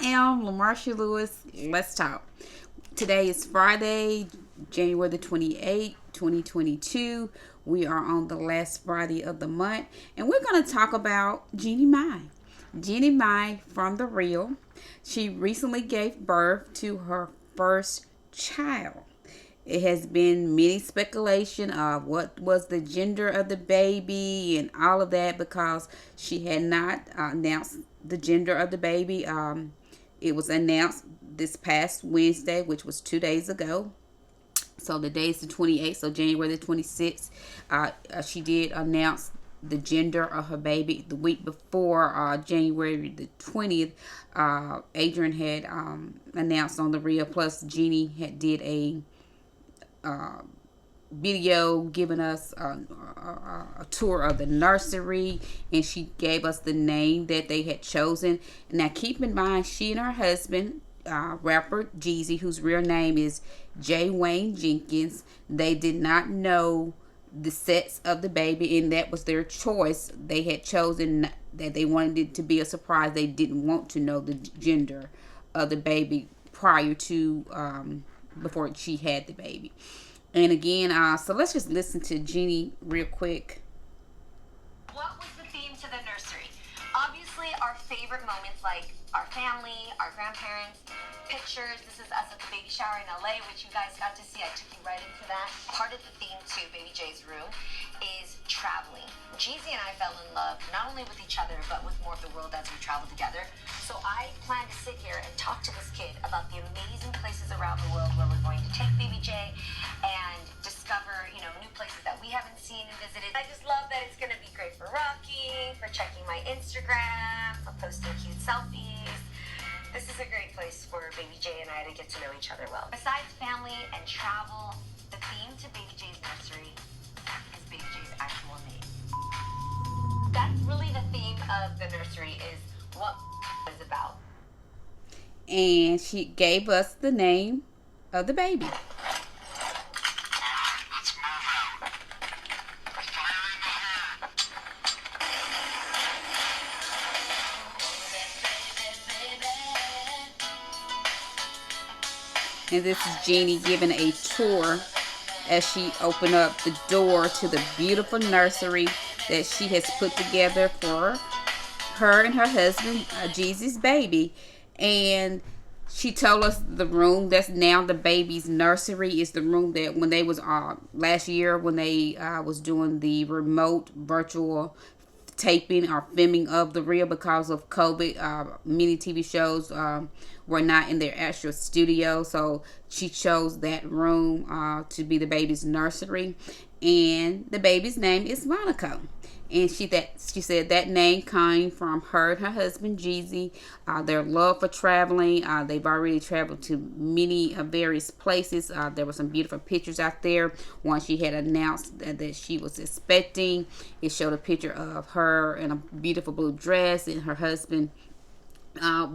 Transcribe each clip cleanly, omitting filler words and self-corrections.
am Lamarcia Lewis. Let's talk. Today is Friday, January the 28th, 2022. We are on the last Friday of the month, and we're going to talk about Jeannie Mai. Jeannie Mai from The Real. She recently gave birth to her first child. It has been many speculation of what was the gender of the baby and all of that because she had not announced the gender of the baby. It was announced this past Wednesday, which was 2 days ago. So the day is the 28th, so January the 26th. She did announce the gender of her baby the week before. January the 20th, Adrian had announced on The Real. Plus, Jeannie had did a video giving us a tour of the nursery, and she gave us the name that they had chosen. Now keep in mind, she and her husband, rapper Jeezy, whose real name is Jeannie Jenkins, they did not know the sex of the baby, and that was their choice. They had chosen that they wanted it to be a surprise. They didn't want to know the gender of the baby prior to before she had the baby. And again, so let's just listen to Jeannie real quick. What was the theme to the nursery? Obviously, our favorite moments like our family, our grandparents, pictures. This is us at the baby shower in LA, which you guys got to see. I took you right into that. Part of the theme to Baby J's room is traveling. Jeezy and I fell in love not only with each other, but with more of the world as we travel together. So I plan to sit here and talk to this kid about the amazing places around the world where we're going to take Baby J and discover, new places that we haven't seen and visited. I just love that it's going to be great for rocking, for checking my Instagram, for posting cute selfies. This is a great place for Baby J and I to get to know each other well. Besides family and travel, the theme to Baby J's nursery is Baby J's actual name. That's really the theme of the nursery, is what is about. And she gave us the name of the baby. And this is Jeannie giving a tour as she opened up the door to the beautiful nursery that she has put together for her and her husband, Jeezy's baby. And she told us the room that's now the baby's nursery is the room that when they was last year when they was doing the remote virtual taping or filming of The Real because of COVID. Many TV shows were not in their actual studio, so she chose that room to be the baby's nursery, and the baby's name is Monaco. And she said that name came from her and her husband Jeezy, their love for traveling. They've already traveled to many various places. There were some beautiful pictures out there. Once she had announced that she was expecting, it showed a picture of her in a beautiful blue dress and her husband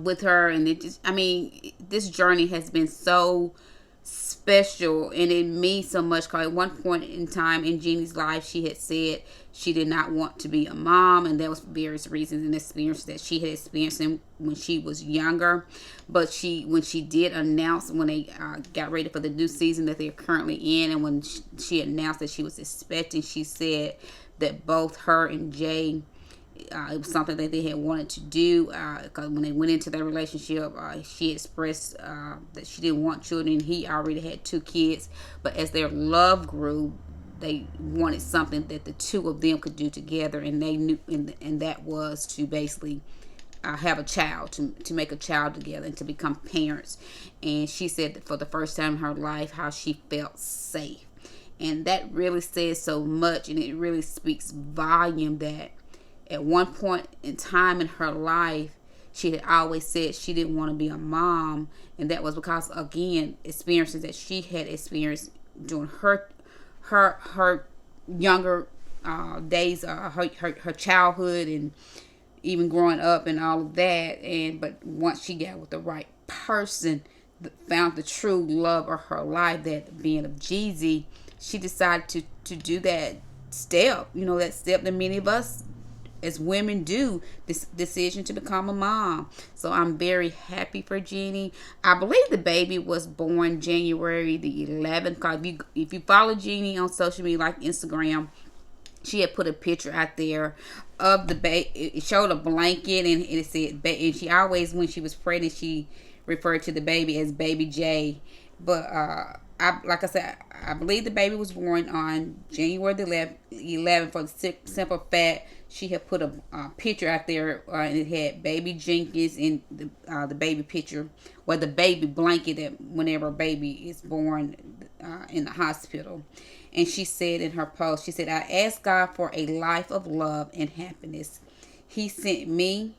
with her. And this journey has been so special, and it means so much because at one point in time in Jeannie's life, she had said she did not want to be a mom, and there was various reasons and experiences that she had experienced when she was younger. But when she did announce, when they got ready for the new season that they're currently in, and when she announced that she was expecting, she said that both her and Jay, it was something that they had wanted to do because when they went into their relationship, she expressed that she didn't want children. He already had 2 kids, but as their love grew, they wanted something that the two of them could do together, and they knew, and that was to basically have a child, to make a child together and to become parents. And she said that for the first time in her life, how she felt safe, and that really says so much, and it really speaks volume that at one point in time in her life, she had always said she didn't want to be a mom, and that was because, again, experiences that she had experienced during her younger days, her childhood, and even growing up and all of that. But once she got with the right person, found the true love of her life, that being of Jeezy, she decided to do that step, that step that many of us as women do, this decision to become a mom. So I'm very happy for Jeannie. I believe the baby was born January the 11th. Cause if you follow Jeannie on social media like Instagram, she had put a picture out there of the baby. It showed a blanket, and it said, and she always, when she was pregnant, she referred to the baby as Baby J. But like I said, I believe the baby was born on January the 11th, for the simple fact she had put a picture out there, and it had Baby Jenkins in the baby picture, or the baby blanket that whenever a baby is born in the hospital. And she said in her post, she said, I asked God for a life of love and happiness. He sent me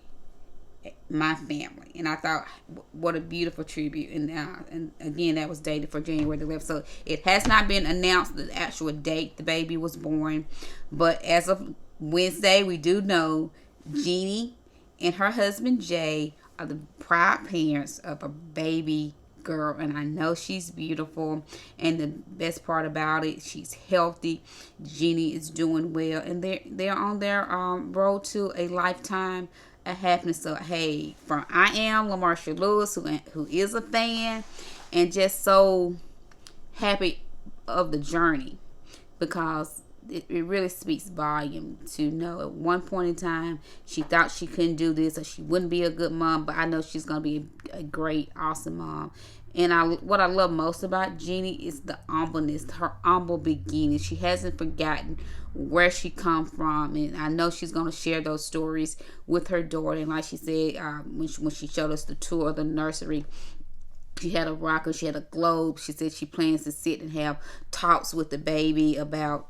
my family. And I thought, what a beautiful tribute. And again, that was dated for January the 11th. So it has not been announced the actual date the baby was born. But as of Wednesday, we do know Jeannie and her husband Jay are the proud parents of a baby girl, and I know she's beautiful. And the best part about it, she's healthy. Jeannie is doing well, and they're on their road to a lifetime of happiness. So hey, from I am LaMarsha Lewis, who is a fan, and just so happy of the journey, because it really speaks volume to know at one point in time she thought she couldn't do this or she wouldn't be a good mom, but I know she's going to be a great, awesome mom. And what I love most about Jeannie is the humbleness, her humble beginning. She hasn't forgotten where she come from, and I know she's going to share those stories with her daughter. And like she said, when she showed us the tour of the nursery, she had a rocker, she had a globe. She said she plans to sit and have talks with the baby about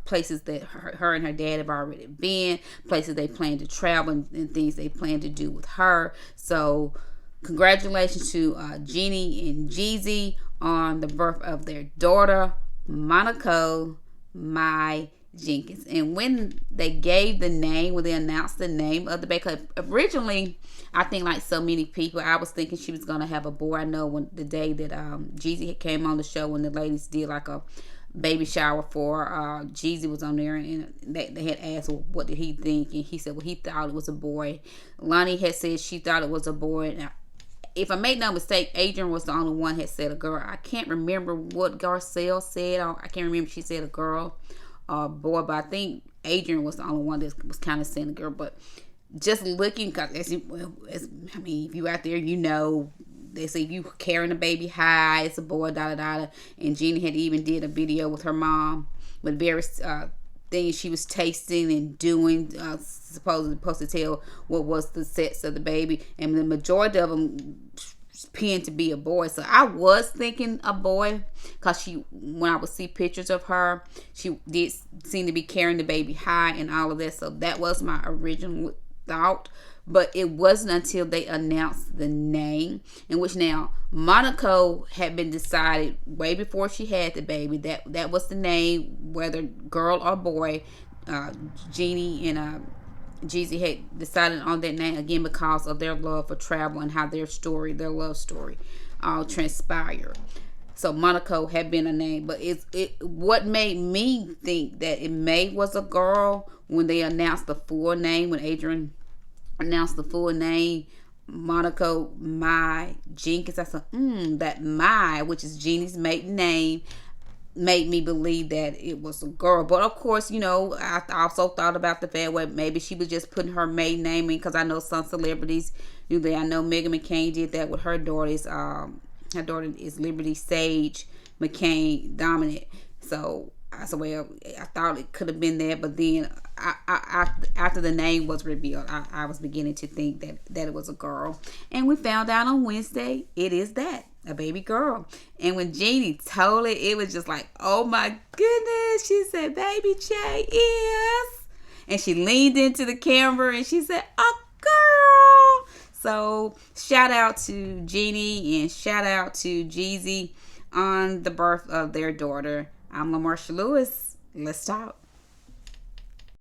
places that her and her dad have already been, places they plan to travel, and things they plan to do with her. So congratulations to Jeannie and Jeezy on the birth of their daughter, Monaco Mai Jenkins. And when they gave the name, when they announced the name of the baby, originally, I think like so many people, I was thinking she was going to have a boy. I know when the day that Jeezy came on the show, when the ladies did like a baby shower for Jeezy was on there, and they had asked, well, what did he think, and he said, well, he thought it was a boy. Lonnie had said she thought it was a boy. Now, if I made no mistake, Adrian was the only one that said a girl. I can't remember what Garcelle said. I can't remember if she said a girl or a boy, but I think Adrian was the only one that was kind of saying a girl. But just looking, because I mean, if you out there, you know, they say if you carrying a baby high, it's a boy, da. And Jeannie had even did a video with her mom with various things she was tasting and doing, supposedly supposed to tell what was the sex of the baby, and the majority of them pinned to be a boy. So I was thinking a boy, because when I would see pictures of her, she did seem to be carrying the baby high and all of that. So that was my original thought. But it wasn't until they announced the name, in which now Monaco had been decided way before she had the baby that was the name, whether girl or boy. Jeannie and Jeezy had decided on that name again because of their love for travel and how their love story all transpired. So Monaco had been a name, but what made me think that it was a girl when they announced the full name, when Adrian announced the full name, Monaco Mai Jenkins. I said, that Mai, which is Jeannie's maiden name, made me believe that it was a girl. But of course, you know, I also thought about the fact where maybe she was just putting her maiden name in, because I know some celebrities do that. I know Meghan McCain did that with her daughters. Her daughter is Liberty Sage McCain Dominant. So I said, well, I thought it could have been there, but then after the name was revealed, I was beginning to think that it was a girl. And we found out on Wednesday, it is a baby girl. And when Jeannie told it was just like, oh my goodness. She said, baby J is. And she leaned into the camera and she said, a girl. So shout out to Jeannie and shout out to Jeezy on the birth of their daughter. I'm LaMarsha Lewis. Let's talk.